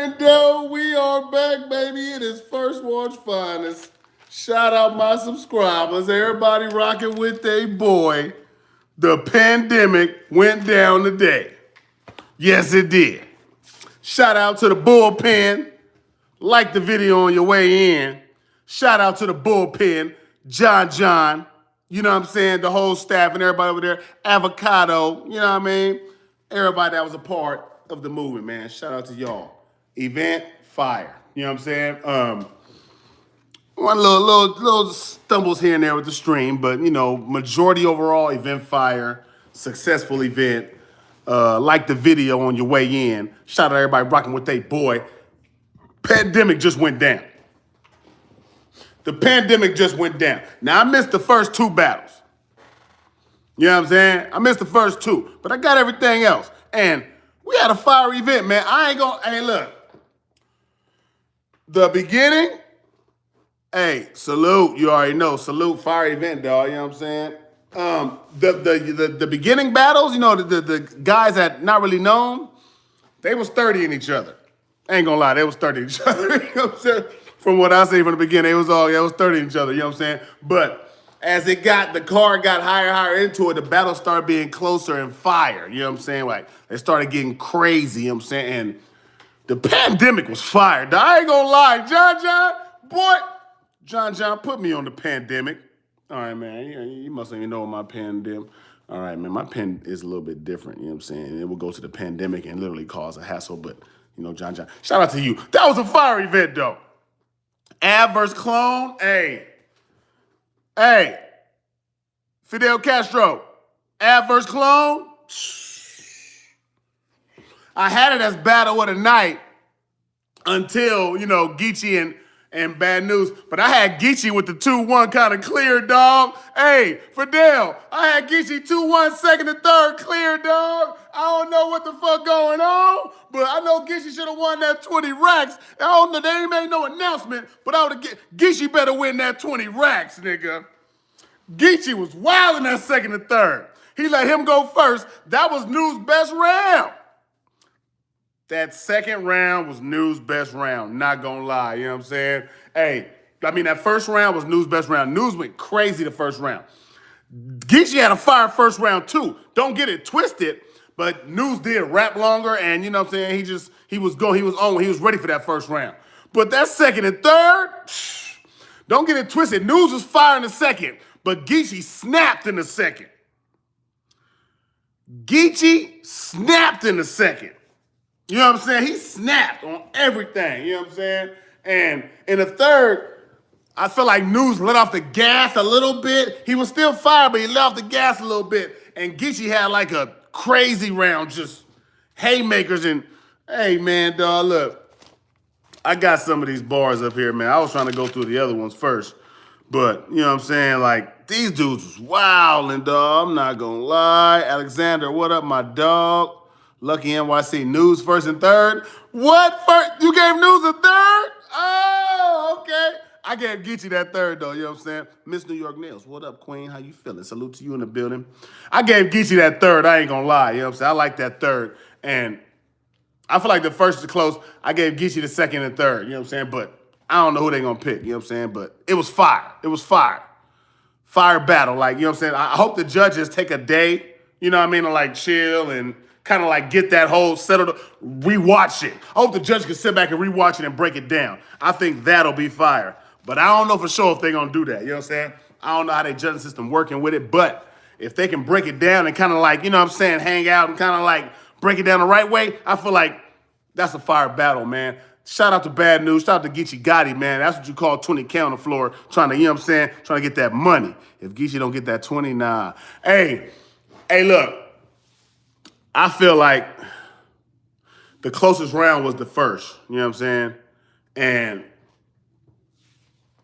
And we are back, baby. It is First Watch Finest. Shout out my subscribers. Everybody rocking with they boy. The pandemic went down today. Yes, it did. Shout out to the bullpen. Like the video on your way in. Shout out to the bullpen. John. You know what I'm saying? The whole staff and everybody over there. Avocado. You know what I mean? Everybody that was a part of the movement, man. Shout out to y'all. Event fire. You know what I'm saying? One little stumbles here and there with the stream, but majority overall event fire, successful event. Like the video on your way in. Shout out to everybody rocking with they boy. Pandemic just went down. The pandemic just went down. Now I missed the first two battles. You know what I'm saying? I missed the first two, but I got everything else. And we had a fire event, man. Hey, look. The beginning, hey, salute. You already know. Salute, fire event, dog. You know what I'm saying? The beginning battles, the guys that not really known, they was 30 in each other. Ain't gonna lie, they was 30 in each other. You know what I'm saying? From what I see from the beginning, it was 30 in each other. You know what I'm saying? But as the card got higher into it, the battle started being closer and fire. You know what I'm saying? Like, they started getting crazy, you know what I'm saying? And the pandemic was fired. I ain't gonna lie. John, put me on the pandemic. All right, man. You must even know my pandemic. All right, man. My pen is a little bit different. You know what I'm saying? And it will go to the pandemic and literally cause a hassle. But, John, shout out to you. That was a fire event, though. Adverse clone. Hey. Fidel Castro. Adverse clone. I had it as battle of the night until, Geechee and Bad News. But I had Geechee with the 2-1 kind of clear, dog. Hey, Fidel, I had Geechee 2-1 second and third clear, dog. I don't know what the fuck going on, but I know Geechee should have won that 20 racks. I don't know, they ain't made no announcement, but Geechee better win that 20 racks, nigga. Geechee was wild in that second and third. He let him go first. That was News' best round. That second round was News' best round. Not gonna lie, you know what I'm saying? That first round was News' best round. News went crazy the first round. Geechee had a fire first round too. Don't get it twisted, but News did rap longer, and you know what I'm saying? He was ready for that first round. But that second and third, don't get it twisted. News was fire in the second, but Geechee snapped in the second. Geechee snapped in the second. You know what I'm saying? He snapped on everything. You know what I'm saying? And in the third, I feel like News let off the gas a little bit. He was still fire, but he let off the gas a little bit. And Geechee had like a crazy round, just haymakers. And, hey, man, dog, look. I got some of these bars up here, man. I was trying to go through the other ones first. But, you know what I'm saying? Like, these dudes was wildin', dog. I'm not gonna lie. Alexander, what up, my dog? Lucky NYC. News first and third. What first? You gave News a third? Oh, okay. I gave Geechee that third, though. You know what I'm saying? Miss New York Nails. What up, Queen? How you feeling? Salute to you in the building. I gave Geechee that third. I ain't gonna lie. You know what I'm saying? I like that third. And I feel like the first is close. I gave Geechee the second and third. You know what I'm saying? But I don't know who they gonna pick. You know what I'm saying? But it was fire. It was fire. Fire battle. Like, you know what I'm saying? I hope the judges take a day, you know what I mean, to like chill and kind of like get that whole settled, rewatch it. I hope the judge can sit back and rewatch it and break it down. I think that'll be fire. But I don't know for sure if they're going to do that. You know what I'm saying? I don't know how their judging system working with it. But if they can break it down and kind of like, you know what I'm saying, hang out and kind of like break it down the right way, I feel like that's a fire battle, man. Shout out to Bad News. Shout out to Geechee Gotti, man. That's what you call 20K on the floor, trying to, you know what I'm saying, trying to get that money. If Geechee don't get that 20, nah. Hey, look. I feel like the closest round was the first, you know what I'm saying? And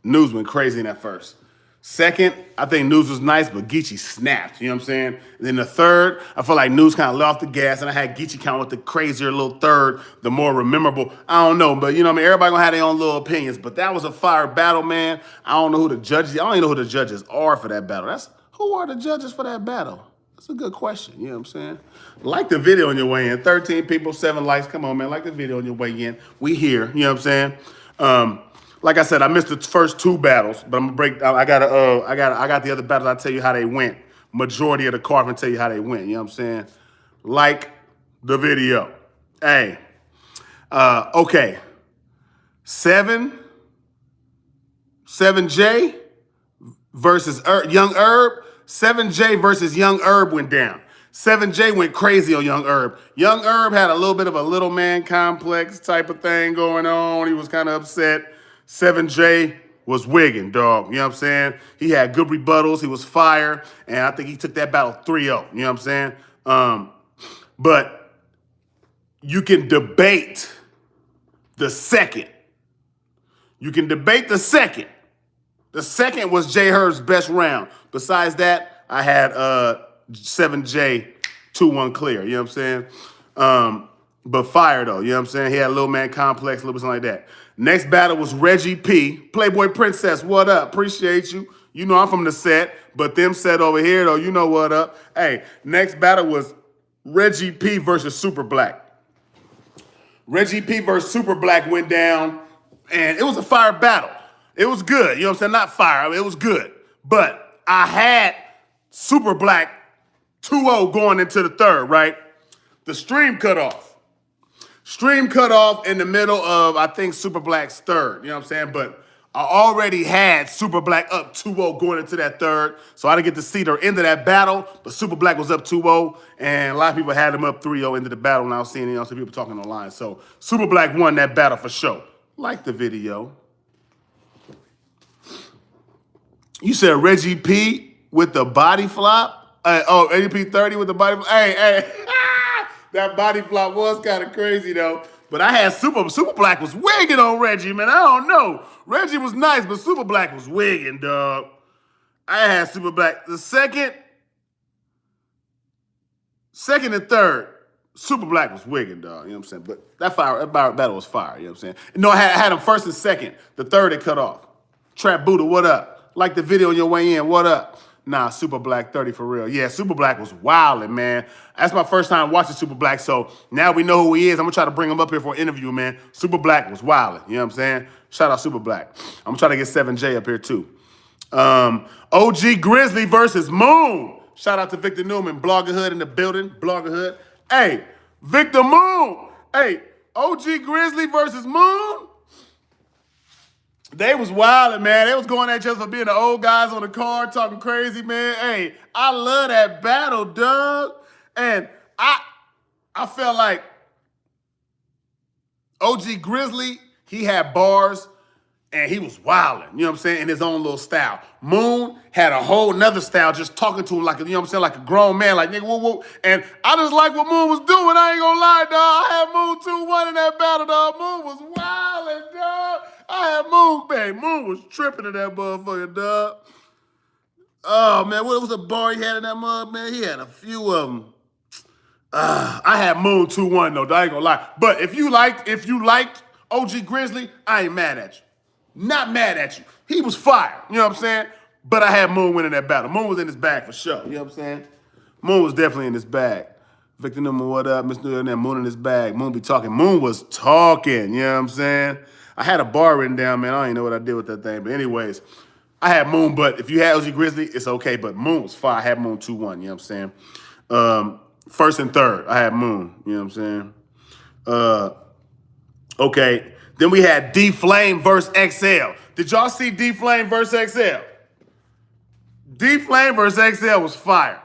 News went crazy in that first. Second, I think News was nice, but Geechee snapped, you know what I'm saying? And then the third, I feel like News kind of let off the gas, and I had Geechee kind of with the crazier little third, the more memorable. I don't know, but you know what I mean? Everybody gonna have their own little opinions, but that was a fire battle, man. I don't know who the judges, I don't even know who the judges are for that battle. Who are the judges for that battle? That's a good question. You know what I'm saying? Like the video on your way in. 13 people, 7 likes. Come on, man. Like the video on your way in. We here. You know what I'm saying? Like I said, I missed the first 2 battles, but I'm gonna break. I got the other battles. I'll tell you how they went. Majority of the card and tell you how they went. You know what I'm saying? Like the video. Hey. Okay. 7J versus Young Herb. 7J versus Young Herb went down. 7J went crazy on Young Herb. Young Herb had a little bit of a little man complex type of thing going on. He was kind of upset. 7J was wigging, dog. You know what I'm saying? He had good rebuttals. He was fire. And I think he took that battle 3-0. You know what I'm saying? But you can debate the second. You can debate the second. The second was J Herb's best round. Besides that, I had 7J 2-1 clear. You know what I'm saying? But fire though. You know what I'm saying? He had a little man complex, a little bit something like that. Next battle was Reggie P. Playboy Princess, what up? Appreciate you. You know I'm from the set, but them set over here though, you know what up. Hey, next battle was Reggie P versus Super Black. Reggie P versus Super Black went down, and it was a fire battle. It was good. You know what I'm saying? Not fire. I mean, it was good. But I had Super Black 2-0 going into the third, right? The stream cut off. Stream cut off in the middle of, I think, Super Black's third. You know what I'm saying? But I already had Super Black up 2-0 going into that third. So I didn't get to see the end of that battle. But Super Black was up 2-0. And a lot of people had him up 3-0 into the battle. And I was seeing some people talking online. So Super Black won that battle for sure. Like the video. You said Reggie P with the body flop? ADP 30 with the body flop? Hey. That body flop was kind of crazy, though. But I had Super Black was wigging on Reggie, man. I don't know. Reggie was nice, but Super Black was wigging, dog. I had Super Black. The second and third, Super Black was wigging, dog. You know what I'm saying? But that battle was fire, you know what I'm saying? No, I had him first and second. The third, it cut off. Trap Buddha, what up? Like the video on your way in, what up? Nah, Super Black 30 for real. Yeah, Super Black was wildin', man. That's my first time watching Super Black, so now we know who he is. I'm gonna try to bring him up here for an interview, man. Super Black was wildin', you know what I'm saying? Shout out Super Black. I'm gonna try to get 7J up here too. OG Grizzly versus Moon. Shout out to Victor Newman, Bloggerhood in the building, Bloggerhood. Hey, Victor Moon. Hey, OG Grizzly versus Moon. They was wildin', man. They was going at each other for being the old guys on the card, talking crazy, man. Hey, I love that battle, dog. And I felt like OG Grizzly, he had bars, and he was wildin', you know what I'm saying, in his own little style. Moon had a whole nother style, just talking to him like, you know what I'm saying, like a grown man, like, nigga, whoa, whoa. And I just like what Moon was doing. I ain't gonna lie, dog. I had Moon 2-1 in that battle, dog. Moon was wildin', dog. I had Moon, man. Moon was tripping in that motherfucker, dog. Oh, man, what was the bar he had in that mug, man? He had a few of them. I had Moon 2-1, though. I ain't gonna lie. But if you liked OG Grizzly, I ain't mad at you. Not mad at you. He was fire. You know what I'm saying? But I had Moon winning that battle. Moon was in his bag for sure. You know what I'm saying? Moon was definitely in his bag. Victor Newman, what up? Mr. New York, Moon in his bag. Moon be talking. Moon was talking. You know what I'm saying? I had a bar written down, man. I don't even know what I did with that thing. But anyways, I had Moon. But if you had OG Grizzly, it's okay. But Moon was fire. I had Moon 2-1. You know what I'm saying? First and third, I had Moon. You know what I'm saying? Okay. Then we had D-Flame versus XL. Did y'all see D-Flame versus XL? D-Flame versus XL was fire.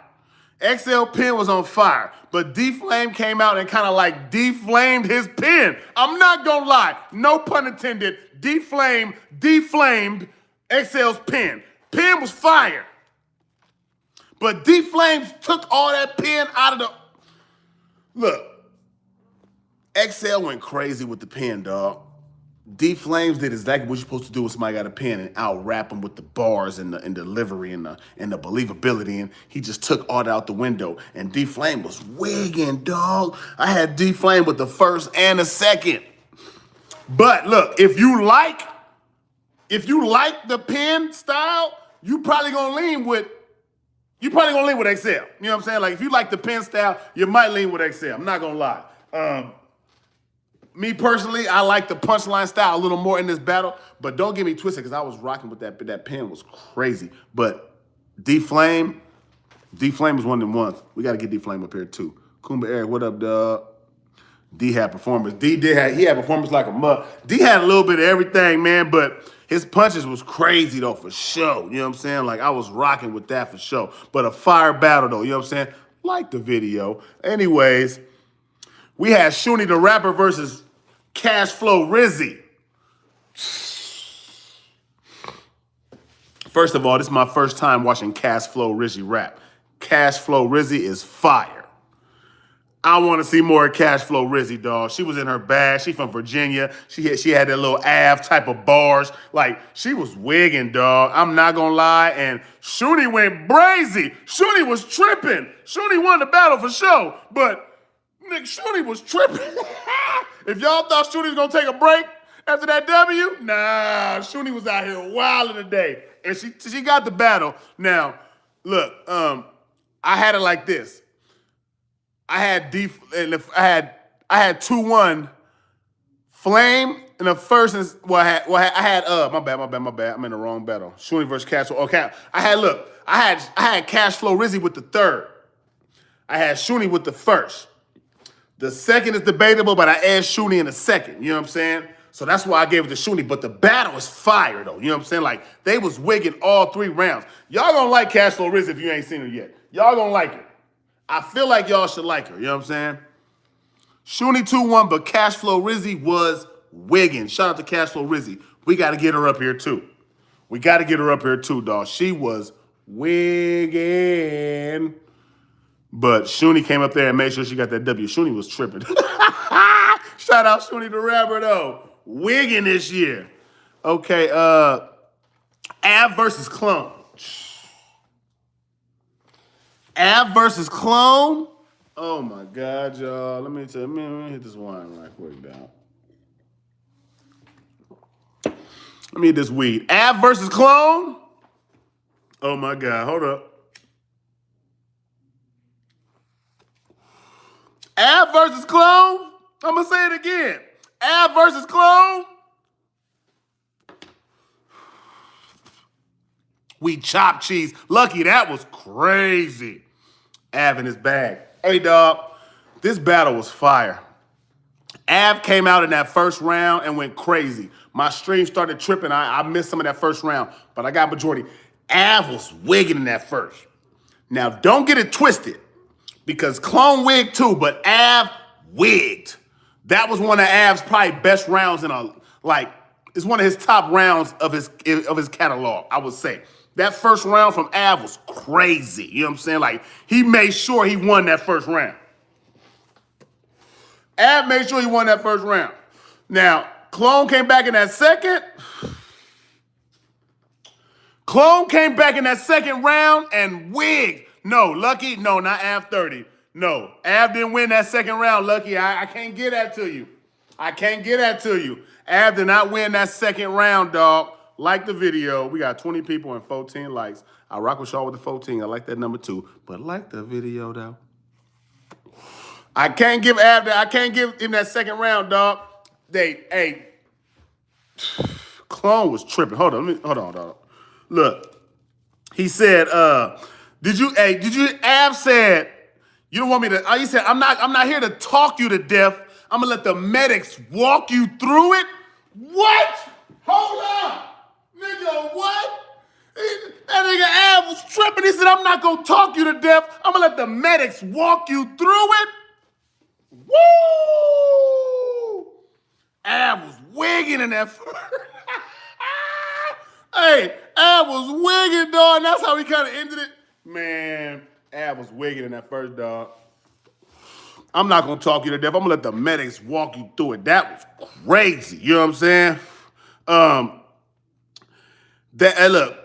XL pen was on fire. But D-Flame came out and kind of like deflamed his pen. I'm not going to lie. No pun intended. D-Flame deflamed XL's pen. Pen was fire. But D-Flame took all that pen out of the... Look. XL went crazy with the pen, dog. D-Flames did exactly what you're supposed to do when somebody got a pen and out-rap them with the bars and the delivery and the believability, and he just took all that out the window. And D-Flame was wigging, dog. I had D-Flame with the first and the second. But look, if you like the pen style, you probably gonna lean with You probably gonna lean with XL. You know what I'm saying? Like if you like the pen style, you might lean with XL. I'm not gonna lie. Me personally, I like the punchline style a little more in this battle, but don't get me twisted because I was rocking with that pen was crazy. But D-Flame was one of them ones. We got to get D-Flame up here too. Kumba Eric, what up, dog? D had performance. He had performance like a mug. D had a little bit of everything, man, but his punches was crazy though, for sure. You know what I'm saying? Like I was rocking with that for sure. But a fire battle though, you know what I'm saying? Like the video. Anyways, we had Shuni the Rapper versus Cashflow Rizzy. First of all, this is my first time watching Cashflow Rizzy rap. Cashflow Rizzy is fire. I want to see more of Cashflow Rizzy, dog. She was in her bag. She from Virginia. She had that little Av type of bars. Like, she was wigging, dog. I'm not going to lie. And Shuni went brazy. Shuni was tripping. Shuni won the battle for sure. But, Nick, Shuni was tripping. If y'all thought Shuni was going to take a break after that W, nah, Shuni was out here wilding today. And she got the battle. Now, look, I had it like this. I had 2-1 Flame in the first. I had my bad. I'm in the wrong battle. Shuni versus Cashflow. Okay, I had Cashflow Rizzy with the third. I had Shuni with the first. The second is debatable, but I add Shuni in the second. You know what I'm saying? So that's why I gave it to Shuni. But the battle is fire though. You know what I'm saying? Like they was wigging all 3 rounds. Y'all gonna like Cashflow Rizzy if you ain't seen her yet. Y'all gonna like it. I feel like y'all should like her, you know what I'm saying? Shuni 2-1, but Cashflow Rizzy was wigging. Shout out to Cashflow Rizzy. We got to get her up here too. Dog. She was wigging. But Shuni came up there and made sure she got that W. Shuni was tripping. Shout out Shuni the Rapper though. Wigging this year. Okay, Av versus Clone. Av versus Clone. Oh my God, y'all. Let me hit this wine right quick, dog. Let me hit this weed. Av versus Clone. Oh my God, hold up. Av versus Clone. I'm gonna say it again. Av versus Clone. We chop cheese. Lucky, that was crazy. Av in his bag. Hey, dog, this battle was fire. Av came out in that first round and went crazy. My stream started tripping. I missed some of that first round, but I got majority. Av was wigging in that first. Now, don't get it twisted, because Clone wigged too, but Av wigged. That was one of Av's probably best rounds it's one of his top rounds of his catalog, I would say. That first round from Av was crazy. You know what I'm saying? Like, he made sure he won that first round. Av made sure he won that first round. Now, Clone came back in that second. Clone came back in that second round and wigged. No, Lucky, no, not Av 30. No, Av didn't win that second round, Lucky. I can't get that to you. Av did not win that second round, dog. Like the video. We got 20 people and 14 likes. I rock with y'all with the 14. I like that number too. But like the video, though. I can't give him that second round, dog. Clone was tripping. Hold on, dog. Look. He said, Av said, you don't want me to, he said, I'm not here to talk you to death. I'm gonna let the medics walk you through it. What? Hold up. Nigga, what? That nigga Av was tripping. He said, I'm not gonna talk you to death. I'm gonna let the medics walk you through it. Woo! Av was wigging in that first. Hey, Av was wigging, dog, and that's how he kind of ended it. Man, Av was wigging in that first, dog. I'm not gonna talk you to death. I'm gonna let the medics walk you through it. That was crazy. You know what I'm saying? Look,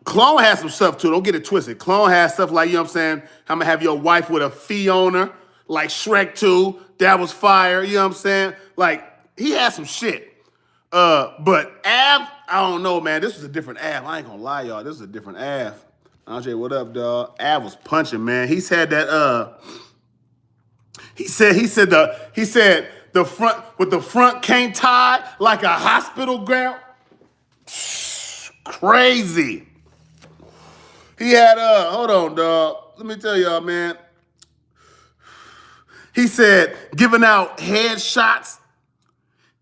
Clone has some stuff too. Don't get it twisted. Clone has stuff like, you know what I'm saying? I'm gonna have your wife with a fee on her, like Shrek 2. That was fire. You know what I'm saying? Like, he had some shit. But Av, I don't know, man. This was a different Av. I ain't gonna lie, y'all. This was a different Av. Andre, what up, dog? Av was punching, man. He said that he said the front can't tie like a hospital gown. Crazy. He had hold on, dog. Let me tell y'all, man. He said giving out headshots.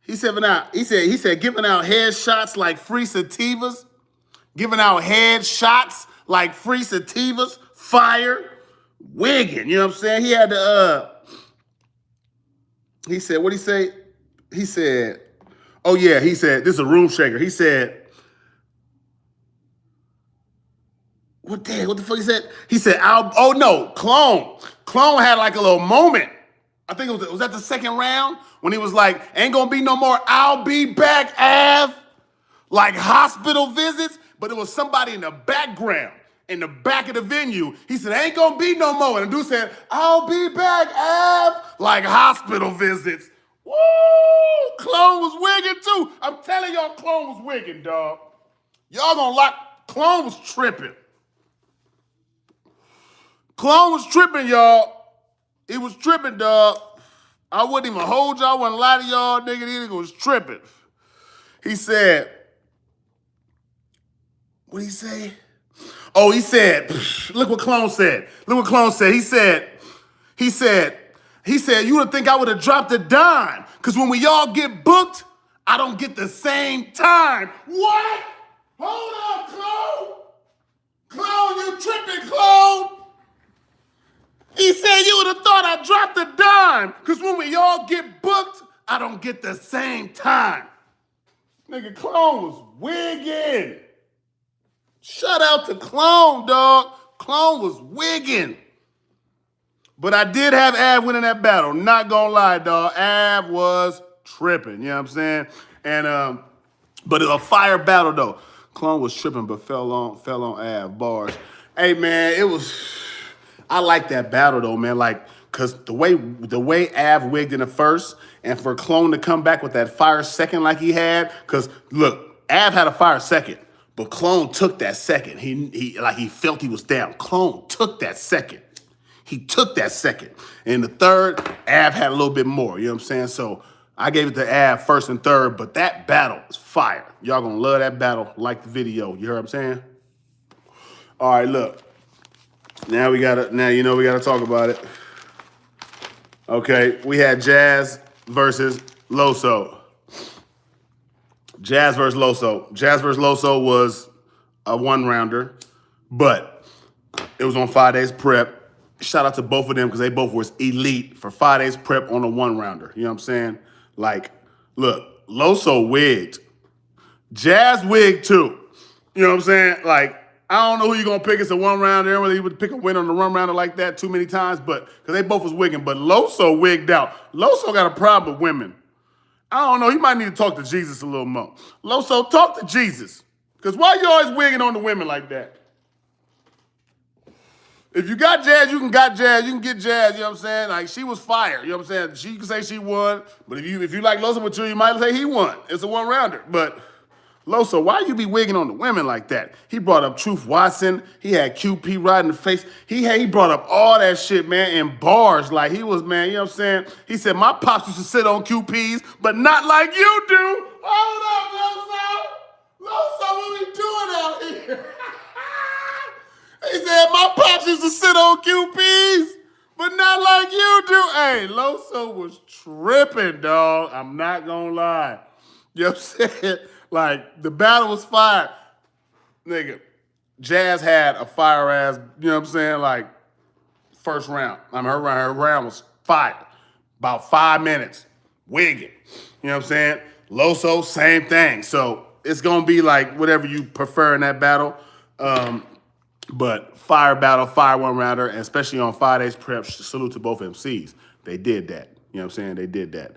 He said giving out headshots like free sativas. Giving out headshots like free sativas. Fire. Wigging. You know what I'm saying? He had to he said, what'd he say? He said, oh yeah, he said, this is a room shaker. He said, what the fuck he said? He said, oh no, Clone had like a little moment. I think was that the second round? When he was like, ain't gonna be no more I'll be back, Av. Like hospital visits, but it was somebody in the background, in the back of the venue. He said, ain't gonna be no more. And the dude said, I'll be back, Av. Like hospital visits. Woo! Clone was wigging too. I'm telling y'all, Clone was wigging, dog. Y'all gonna lock, Clone was tripping. Clone was tripping, y'all. He was tripping, dog. I wouldn't even hold y'all, I wouldn't lie to y'all, nigga. This nigga was tripping. He said, what did he say? Oh, he said, look what Clone said. Look what Clone said. He said, you would think I would have dropped a dime. Because when we all get booked, I don't get the same time. What? Hold on, Clone. Clone, you tripping, Clone. He said you would have thought I dropped a dime. Because when we all get booked, I don't get the same time. Nigga, Clone was wigging. Shout out to Clone, dog. Clone was wigging. But I did have Av winning that battle. Not gonna lie, dog. Av was tripping. You know what I'm saying? And but it was a fire battle though. Clone was tripping, but fell on Av. Barz. Hey man, it was. I like that battle though, man. Like, cause the way Av wigged in the first, and for Clone to come back with that fire second like he had, cause look, Av had a fire second, but Clone took that second. He felt he was down. Clone took that second. He took that second. And the third, Av had a little bit more. You know what I'm saying? So I gave it to Av first and third, but that battle was fire. Y'all gonna love that battle. Like the video. You heard what I'm saying? All right, look. Now we gotta talk about it. Okay, we had Jazz versus Loso. Jazz versus Loso. Jazz versus Loso was a one-rounder, but it was on 5 days prep. Shout out to both of them because they both was elite for 5 days prep on a one-rounder. You know what I'm saying? Like, look, Loso wigged. Jazz wigged too. You know what I'm saying? Like, I don't know who you're going to pick as a one-rounder. I don't really would pick a winner on the one-rounder like that too many times, but because they both was wigging. But Loso wigged out. Loso got a problem with women. I don't know. He might need to talk to Jesus a little more. Loso, talk to Jesus. Because why you always wigging on the women like that? If you got Jazz, you can get Jazz, you know what I'm saying? Like, she was fire, you know what I'm saying? She can say she won, but if you like Loso with you might say he won. It's a one-rounder. But Loso, why you be wigging on the women like that? He brought up Truth Watson. He had QP right in the face. He brought up all that shit, man, in bars. Like, he was, man, you know what I'm saying? He said, my pops used to sit on QPs, but not like you do. Hold up, Loso. Loso, what we doing out here? He said, my pops used to sit on QPs, but not like you do. Hey, Loso was tripping, dog. I'm not gonna lie. You know what I'm saying? Like, the battle was fire. Nigga, Jazz had a fire ass, you know what I'm saying? Like, first round. I mean, her round was fire. About 5 minutes. Wigging. You know what I'm saying? Loso, same thing. So, it's gonna be like whatever you prefer in that battle. But fire battle, fire one-rounder, and especially on 5 days prep, salute to both MCs. They did that. You know what I'm saying? They did that.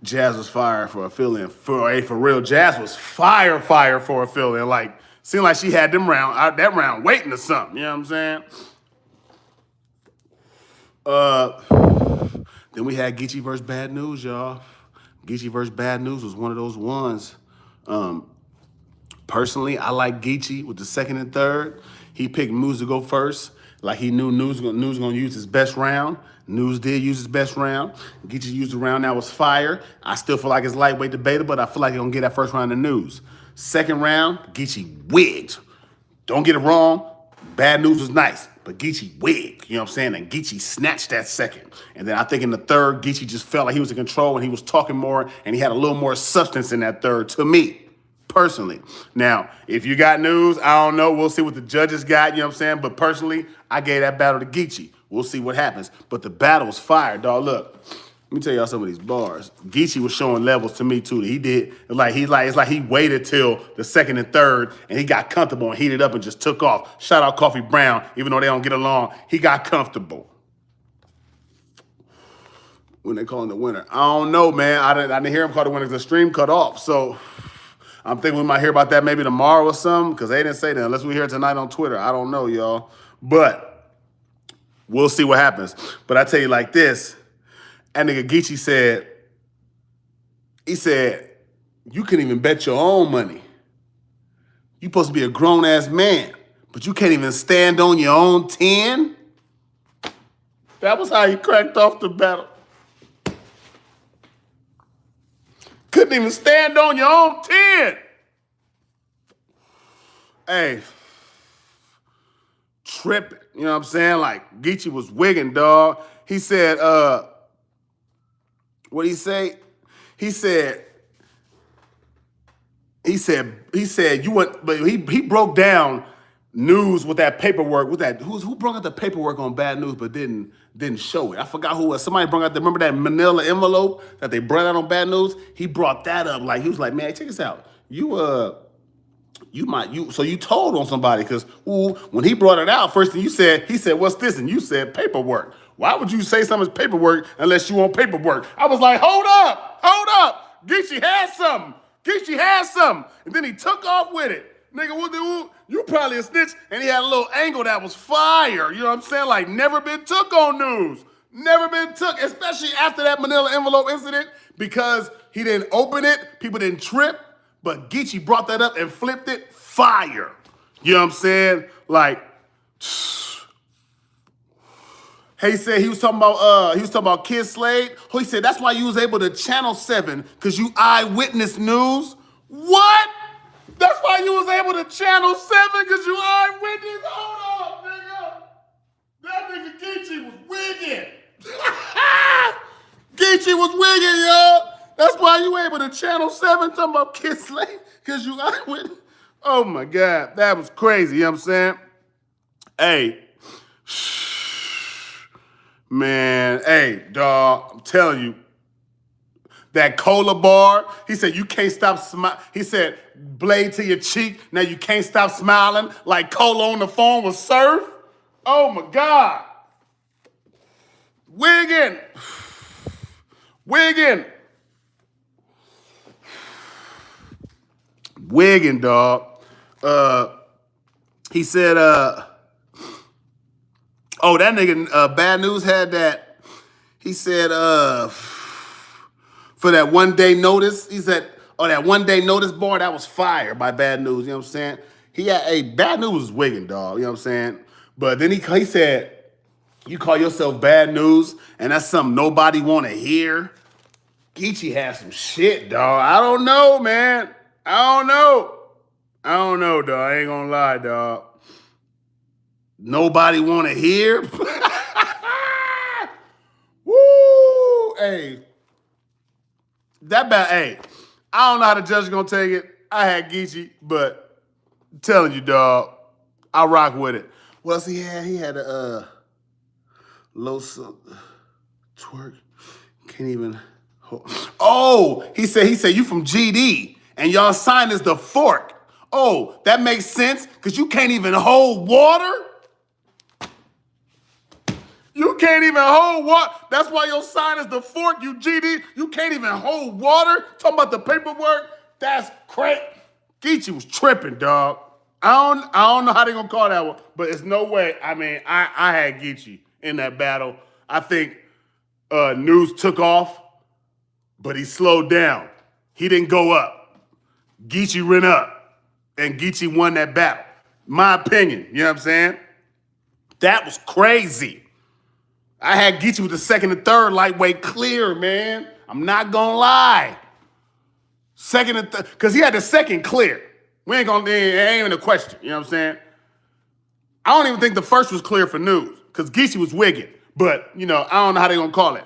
Jazz was fire for a fill-in. For real, Jazz was fire for a fill-in. Like, seemed like she had that round waiting or something. You know what I'm saying? Then we had Geechee versus Bad News, y'all. Geechee versus Bad News was one of those ones. Personally, I like Geechee with the second and third. He picked Moose to go first. Like he knew News was going to use his best round. News did use his best round. Geechee used the round that was fire. I still feel like it's lightweight debatable, but I feel like he's going to get that first round of News. Second round, Geechee wigged. Don't get it wrong. Bad News was nice, but Geechee wigged. You know what I'm saying? And Geechee snatched that second. And then I think in the third, Geechee just felt like he was in control and he was talking more and he had a little more substance in that third to me. Personally. Now, if you got News, I don't know. We'll see what the judges got, you know what I'm saying? But personally, I gave that battle to Geechee. We'll see what happens. But the battle was fire, dog. Look, let me tell y'all some of these bars. Geechee was showing levels to me, too. He did. It's like he waited till the second and third, and he got comfortable and heated up and just took off. Shout out Coffee Brown. Even though they don't get along, he got comfortable. When they calling the winner. I don't know, man. I didn't hear him call the winner because the stream cut off. So I'm thinking we might hear about that maybe tomorrow or something, because they didn't say that unless we hear it tonight on Twitter. I don't know, y'all. But we'll see what happens. But I tell you like this, that nigga Geechee said, you can't even bet your own money. You supposed to be a grown-ass man, but you can't even stand on your own 10? That was how he cracked off the battle. Couldn't even stand on your own 10. Hey, tripping. You know what I'm saying? Like, Geechee was wigging, dog. He said, what'd he say? He said, you went, but he broke down News with that paperwork, who brought out the paperwork on Bad News but didn't show it? I forgot who it was. Somebody brought out remember that manila envelope that they brought out on Bad News? He brought that up. Like, he was like, man, check this out. So you told on somebody, because when he brought it out, first thing he said, what's this? And you said paperwork. Why would you say something's paperwork unless you want paperwork? I was like, hold up. Geechee had something. And then he took off with it. Nigga, you probably a snitch, and he had a little angle that was fire. You know what I'm saying? Like, never been took on News. Never been took, especially after that manila envelope incident, because he didn't open it, people didn't trip, but Geechee brought that up and flipped it, fire. You know what I'm saying? Like, he said he was talking about Kid Slade. He said that's why you was able to channel 7, because you eyewitness News. What? That's why you was able to channel 7, because you eyewitness. Hold up, nigga. That nigga Geechee was wigging. Geechee was wigging, y'all. That's why you able to channel 7 talking about Kid Slade, because you eyewitness. Oh my God, that was crazy. You know what I'm saying? Hey, man, hey, dog, I'm telling you. That cola bar, he said, you can't stop smiling. He said, blade to your cheek, now you can't stop smiling like cola on the phone with Surf. Oh my God. Wiggin, dog. He said, that nigga, Bad News had that. He said, for that 1 day notice, he said, that 1 day notice bar, that was fire by Bad News, you know what I'm saying? Bad News was wigging, dog, you know what I'm saying? But then he said, you call yourself Bad News, and that's something nobody want to hear? Geechee has some shit, dog. I don't know, man. I don't know, dog. I ain't gonna lie, dog. Nobody want to hear? Woo! Hey. Hey, I don't know how the judge is going to take it. I had Geechee, but I'm telling you, dog, I rock with it. What else he had? He had a low twerk. Can't even. Oh, he said you from GD, and y'all sign is the fork. Oh, that makes sense, because you can't even hold water? You can't even hold water. That's why your sign is the fork, you GD. You can't even hold water. Talking about the paperwork. That's crazy. Geechee was tripping, dog. I don't know how they gonna call that one, but it's no way. I mean, I had Geechee in that battle. I think News took off, but he slowed down. He didn't go up. Geechee went up. and Geechee won that battle. My opinion, you know what I'm saying? That was crazy. I had Geechee with the second and third lightweight clear, man. I'm not gonna lie. Second and third, because he had the second clear. We ain't gonna, it ain't even a question, you know what I'm saying? I don't even think the first was clear for News, because Geechee was wigging. But, I don't know how they gonna call it.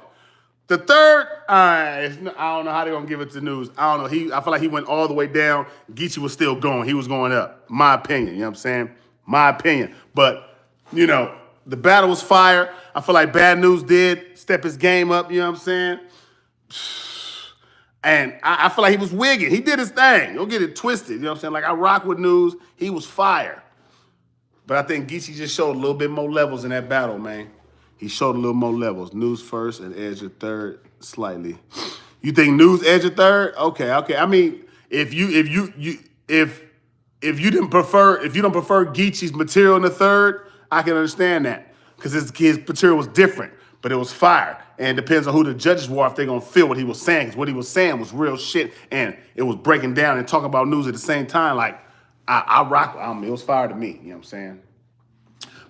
The third, I don't know how they're going to give it to News. I don't know. I feel like he went all the way down. Geechee was still going. He was going up. My opinion, you know what I'm saying? My opinion. But, the battle was fire. I feel like Bad News did step his game up, you know what I'm saying? And I feel like he was wigging. He did his thing. Don't get it twisted, you know what I'm saying? Like, I rock with News. He was fire. But I think Geechee just showed a little bit more levels in that battle, man. He showed a little more levels. News first and Edge at third slightly. You think News Edge at third? Okay. I mean, if you don't prefer Geechee's material in the third, I can understand that because his material was different, but it was fire. And it depends on who the judges were if they're gonna feel what he was saying. Because what he was saying was real shit, and it was breaking down and talking about News at the same time. Like I rock. It was fire to me. You know what I'm saying?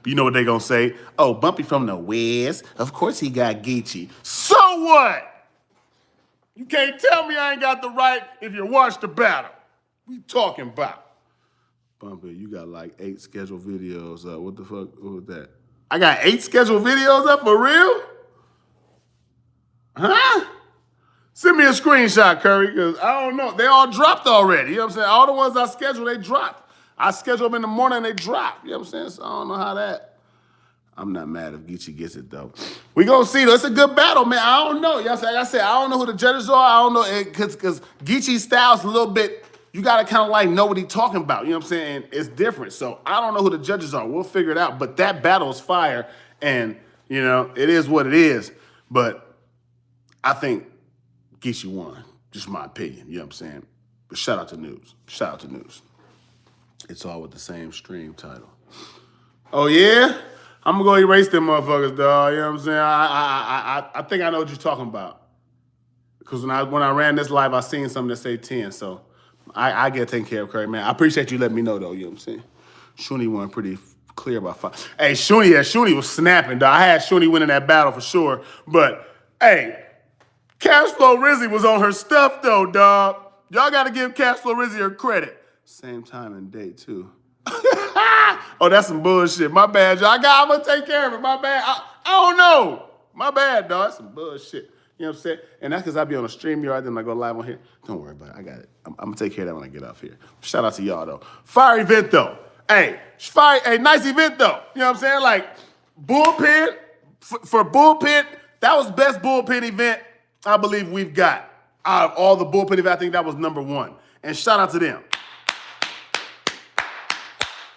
But you know what they gonna say? Oh, Bumpy from the West. Of course he got Geechee. So what? You can't tell me I ain't got the right if you watch the battle. What you talking about? Bumpy, you got like 8 scheduled videos up. What the fuck? What was that? I got 8 scheduled videos up for real? Huh? Send me a screenshot, Curry, because I don't know. They all dropped already. You know what I'm saying? All the ones I scheduled, they dropped. I schedule them in the morning and they drop. You know what I'm saying? So I don't know how that. I'm not mad if Geechee gets it, though. We gonna see, though. It's a good battle, man. I don't know. Like I said, I don't know who the judges are. I don't know, because Geechee's style's a little bit, you gotta kind of like know what he's talking about. You know what I'm saying? It's different. So I don't know who the judges are. We'll figure it out. But that battle is fire. And, it is what it is. But I think Geechee won. Just my opinion. You know what I'm saying? But shout out to News. Shout out to News. It's all with the same stream title. Oh, yeah? I'm going to go erase them motherfuckers, dog. You know what I'm saying? I think I know what you're talking about. Because when I ran this live, I seen something that say 10. So I get taken care of, Curry, man. I appreciate you letting me know, though. You know what I'm saying? Shuni won pretty clear about 5. Hey, Shuni was snapping, dog. I had Shuni winning that battle for sure. But, hey, Cashflow Rizzy was on her stuff, though, dog. Y'all got to give Cashflow Rizzy her credit. Same time and date, too. Oh, that's some bullshit. My bad, y'all. I'm going to take care of it. My bad. I don't know. My bad, dog. That's some bullshit. You know what I'm saying? And that's because I be on a StreamYard, then I go live on here. Don't worry about it. I got it. I'm going to take care of that when I get off here. Shout out to y'all, though. Fire event, though. Hey, nice event, though. You know what I'm saying? Like, bullpen, for bullpen, that was best bullpen event I believe we've got. Out of all the bullpen events, I think that was number 1. And shout out to them.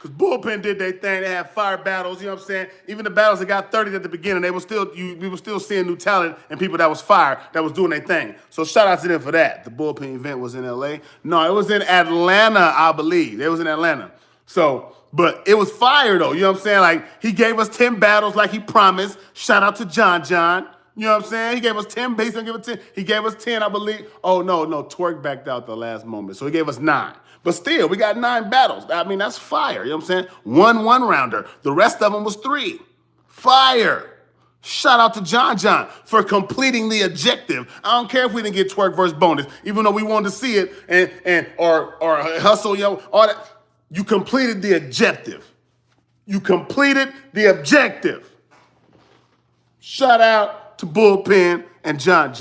Because bullpen did their thing. They had fire battles, you know what I'm saying? Even the battles that got 30 at the beginning, we were still seeing new talent and people that was fire, that was doing their thing. So shout out to them for that. The bullpen event was in LA. No, it was in Atlanta, I believe. It was in Atlanta. So, but it was fire though, you know what I'm saying? Like, he gave us 10 battles like he promised. Shout out to John. You know what I'm saying? He gave us 10, but he's gonna give us 10. He gave us 10, I believe. Oh, no, Twerk backed out the last moment. So he gave us 9. But still, we got 9 battles. I mean, that's fire. You know what I'm saying? 1 one-rounder. The rest of them was 3. Fire. Shout out to John for completing the objective. I don't care if we didn't get Twerk versus Bonus, even though we wanted to see it or Hustle, all that. You completed the objective. You completed the objective. Shout out to Bullpen and John.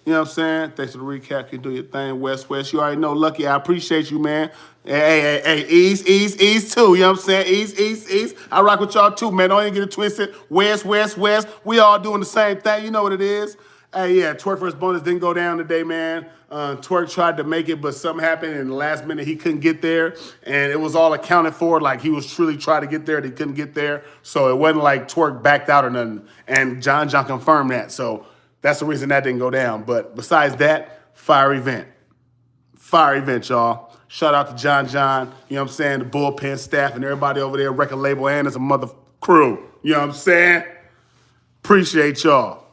You know what I'm saying? Thanks for the recap. You do your thing, West. You already know, Lucky. I appreciate you, man. Hey, East too. You know what I'm saying? East. I rock with y'all too, man. Don't even get it twisted. West. We all doing the same thing. You know what it is. Hey, yeah, Twerk versus Bonus didn't go down today, man. Twerk tried to make it, but something happened in the last minute. He couldn't get there, and it was all accounted for. Like, he was truly trying to get there, and he couldn't get there. So it wasn't like Twerk backed out or nothing. And John confirmed that. So that's the reason that didn't go down. But besides that, fire event. Fire event, y'all. Shout out to John, you know what I'm saying, the bullpen staff and everybody over there, record label, and as a mother crew. You know what I'm saying? Appreciate y'all.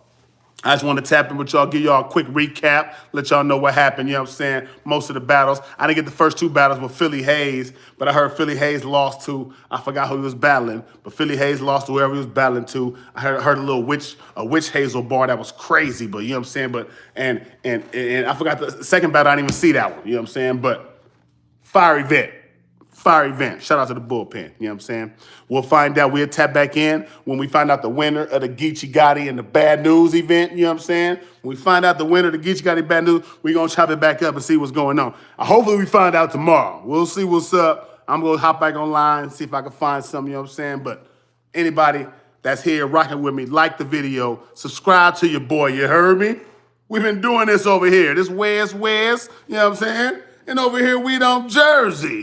I just want to tap in with y'all, give y'all a quick recap, let y'all know what happened, you know what I'm saying? Most of the battles. I didn't get the first two battles with Philly Hayes, but I heard Philly Hayes lost to, I forgot who he was battling, but Philly Hayes lost to whoever he was battling to. I heard a witch hazel bar that was crazy, but you know what I'm saying? But and I forgot the second battle, I didn't even see that one, you know what I'm saying? But fire event. Fire event. Shout out to the bullpen. You know what I'm saying? We'll find out. We'll tap back in when we find out the winner of the Geechee Gotti and the Bad News event. You know what I'm saying? When we find out the winner of the Geechee Gotti Bad News, we're going to chop it back up and see what's going on. Hopefully we find out tomorrow. We'll see what's up. I'm going to hop back online and see if I can find something. You know what I'm saying? But anybody that's here rocking with me, like the video, subscribe to your boy. You heard me? We've been doing this over here. This Wes, you know what I'm saying? And over here we don't Jersey.